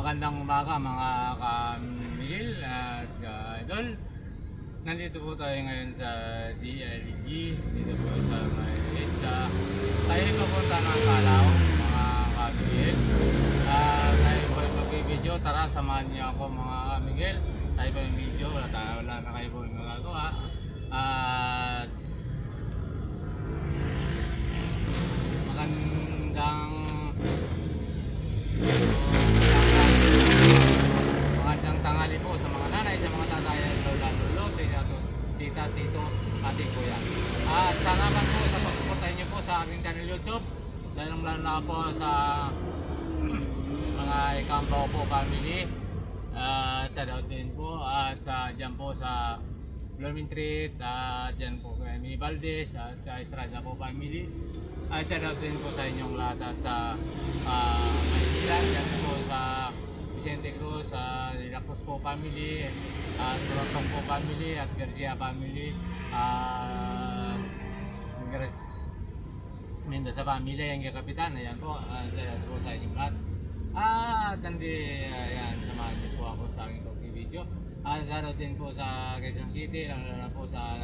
Magandang umaga mga kamil at idol. Nandito po tayo ngayon sa DLG. Dito po sa may tayo papunta ng Calao mga kamil. Tayo po yung magbibideo. Tara, samahan niyo ako mga kamil. Tayo po yung video. Wala na kayo po yung magagawa. At magandang tanghali po sa mga nanay, sa mga tatay, lola, lolo, tita, tito, ate, kuya. At salamat po sa pagsuportahin niyo po sa aking channel YouTube. Lalo na po sa mga Ikambao po family. At sa Daut din po. At sa dyan po sa Blooming Treat. At dyan po kay Amy Valdez. At sa Estrada po family. At sa Daut din po sa inyong lahat. At sa Maynila. Dyan po sa Vicente Cruz, La Cruz po family, Turotong po family, at Garcia family, Mendoza family, yung kapitan, ayan po, ayan po sa inyong lahat. At ayan, samahan niyo po ako sa aking video. Shoutout din po sa Quezon City, lalo na po sa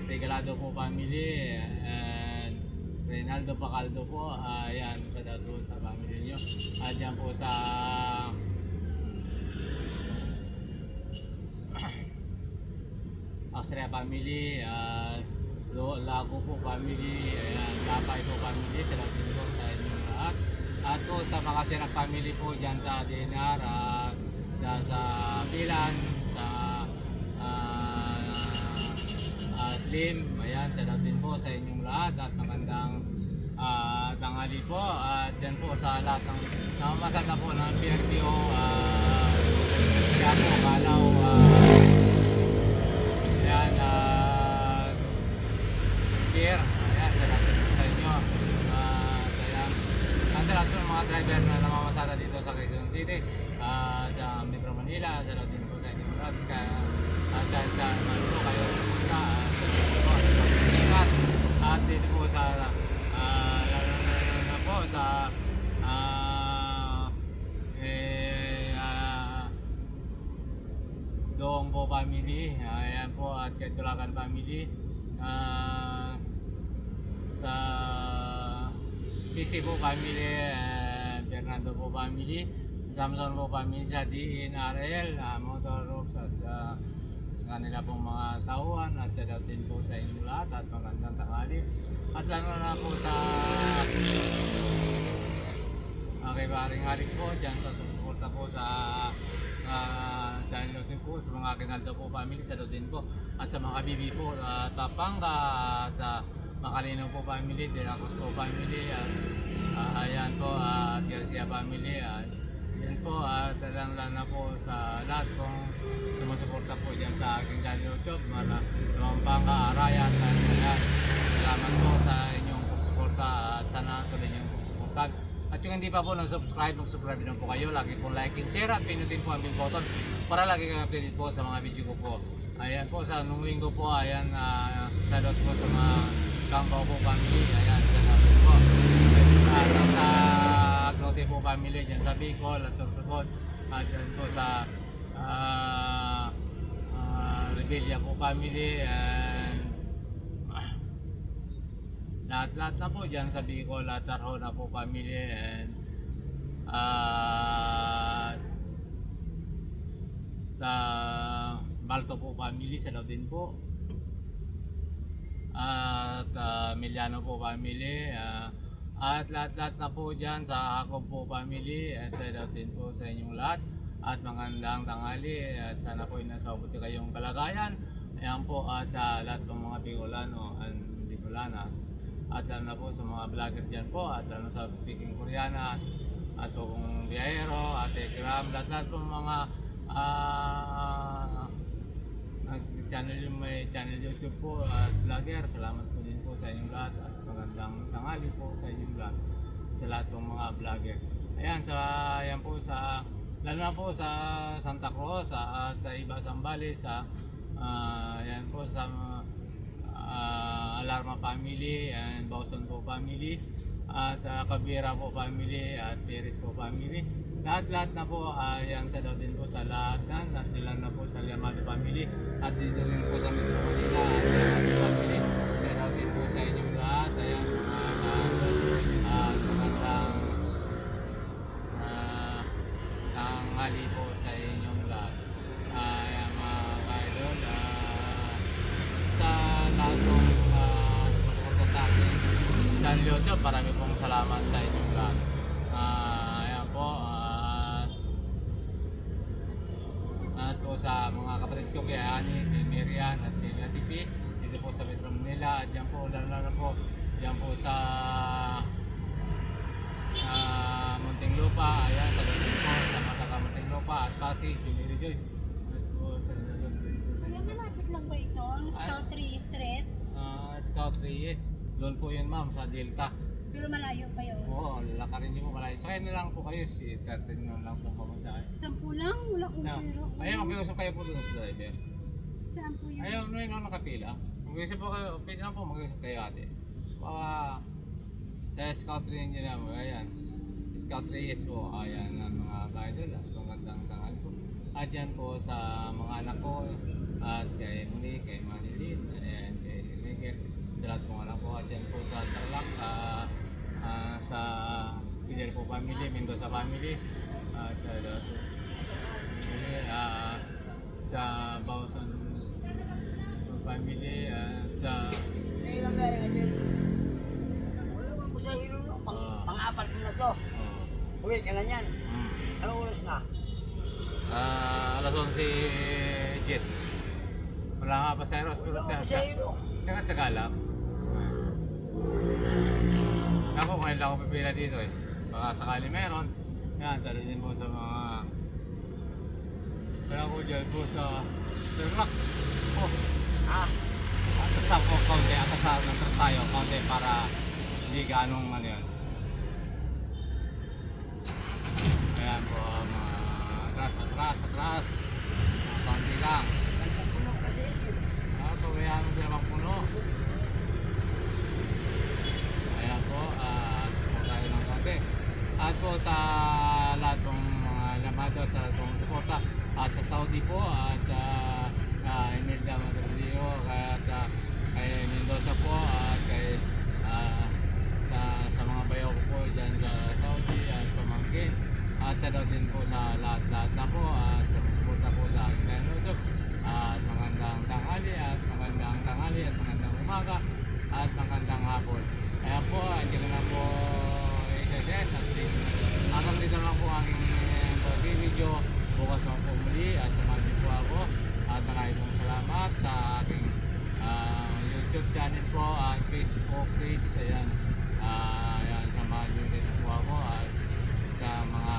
Regalado po family, Reynaldo Pacaldo po, ayan, sa dato sa family nyo. At dyan po sa Austria family, Lago po family, ayan, Lapay po family, sa dato po sa inyong lahat. At po sa mga Sirak family po dyan sa Dinar, sa Pilan, sa Slim, ayan, salamat din po sa inyong lahat at magandang tanghali po. At dyan po sa lahat ng namamasada po ng PRPO, yan po, Calao, ayan, Pier, ayan, salamat din po sa inyo. Ayan, sa lahat po ng mga driver na namamasada dito sa Quezon City, sa Metro Manila, salamat din po sa inyong lahat. Sa Manilo kayo pumunta, ingat. At dito po sa po sa Doong po family, ayan po, at kay Tulakan family, sa Sisi po family, Fernando po family, Samson po family, sa DNRL, Motor Rocks, at sa kanila pong mga tauhan, at sa daw din po sa inyong lahat at magandang tanghali. At lalo na po sa kay Baring Alex po dyan sa susuporta po sa channel din po, sa mga Aguinaldo po family, sa daw din po, at sa mga Bibi po, Tapanga, at sa Makalino po family, De La Cruz po family, at ayan po, Garcia family, yan po, at lang na po sa lahat kong sumusuporta po dyan sa aking channel YouTube, Pampanga, Arayat, at yan. Salamat po sa inyong pagsuporta at sana tuloy niyong pagsuportan. At yung hindi pa po nag-subscribe, mag-subscribe din po kayo. Lagi po like and share at pinutin po ang bell button para lagi kang updated po sa mga video ko po. Ayan po, sa nung linggo po, ayan, shoutout po sa mga Kambao po family, ayan, shoutout po. At sa Agnote po family dyan sa Bicol at Sorsogon, at dyan po sa Rebellia po family, and lahat na po dyan sa Bicol at Arjona po family, and sa Balto po family, sa din po, at Miliano po family, at lahat na po dyan sa Jacob po family, at sa din po sa inyong lahat at magandang tanghali, at sana po nasa mabuti kayong kalagayan. Ayan po, at sa lahat ng mga Bicolano and Bicolanas, at lalo na po sa mga vlogger dyan po, at lalo sa Peking Koreana, at kung Biyahero, at Ekram, lahat po mga may channel YouTube po at vlogger, salamat po din po sa inyong lahat at magandang tanghali po sa inyong lahat, sa lahat ng mga vlogger. Ayan, ayan po sa lalo na po sa Santa Cruz, at sa iba Sambales, ayan po sa Alarma family, and Bauson po family, at Kabira po family, at Peris po family. Lahat-lahat na po, yan sa daw din po sa lahat yan, at ilan na po sa Llamado family, at dito rin po sa Metro Manila, at Llamado family. Sa daw din po sa inyong lahat, ayan mga ka-idol, at magandang tanghali po sa inyong lahat. Ayan mga ka-idol, sa lahat ng suporta sa akin sa YouTube, marami pong salamat sa inyong lahat. Ayan po, at po sa mga kapatid ko kay Ani, kay Miriam at kay Latifi dito po sa Metro Manila, at yan po lalo po yan po sa Muntinlupa, ayan sa Luzon po sa Masaka Muntinlupa at Pasig, Dumirijoy at po sa Kaya malapit lang ba ito? Ang Scout 3 Street? Scout 3, yes. Doon po yun ma'am sa Delta. Pero malayo pa yun. Oo, lakarin niyo po malayo. Sakay na lang po kayo, si 13 na lang po pamasahe. 10 lang? Wala kong pero. Ayun, mag-iusap kayo po doon sa driver. Saan po yun? Ayun, may nang nakapila. Mag-iusap po kayo, pwede lang po mag-iusap kayo ate. Sa Scout 3 yun na mo, ayan. Scout 3 yes po, ayan ang mga ka-idol at magandang tanghal po. At yan po sa mga anak ko, at kay Muli, kay Manilin, ayan, kay Miguel, sa lahat ng anak ko. At yan po sa Tarlac, sa Fidel po family, Mendoza family, at sa Bauson family, sa Wala naman po sa hilo, no? Pang-apat mo na to. Ulit ka na yan. Anong oras na? alas 11 Jess. Wala nga pa sa Eros, pero Wala naman po sa hilo. tsaga lang. Ako, ngayon lang ako pipila dito eh. Baka sakali meron. Yan, salo din po sa mga... Kaya ko dyan po sa... Tarlac. Oh, atas ako kaunti, atas ng tayo kaunti para hindi ganong ano yun. Ayan po, mga atras. Kaunti lang. Puno kasi. Pabayaan mo sila magpuno. Ayan po, at po tayo ng konti. At po sa lahat ng mga Llamado at sa lahat ng suporta. At sa Saudi po, at sa Imelda Madrid, at kay Mendoza po, at kay sa mga bayaw ko po dyan sa Saudi at pamangkin. At sa daw din po sa lahat na po, at sa suporta po sa aking kayo YouTube. At magandang tanghali at magandang umaga at magandang hapon. Kaya po, hindi ko na po isa-set at hanggang dito lang po aking video. Bukas na po muli at samahin po ako at maraming salamat sa aking YouTube channel po at Facebook page. Ayan, samahin din po ako at sa mga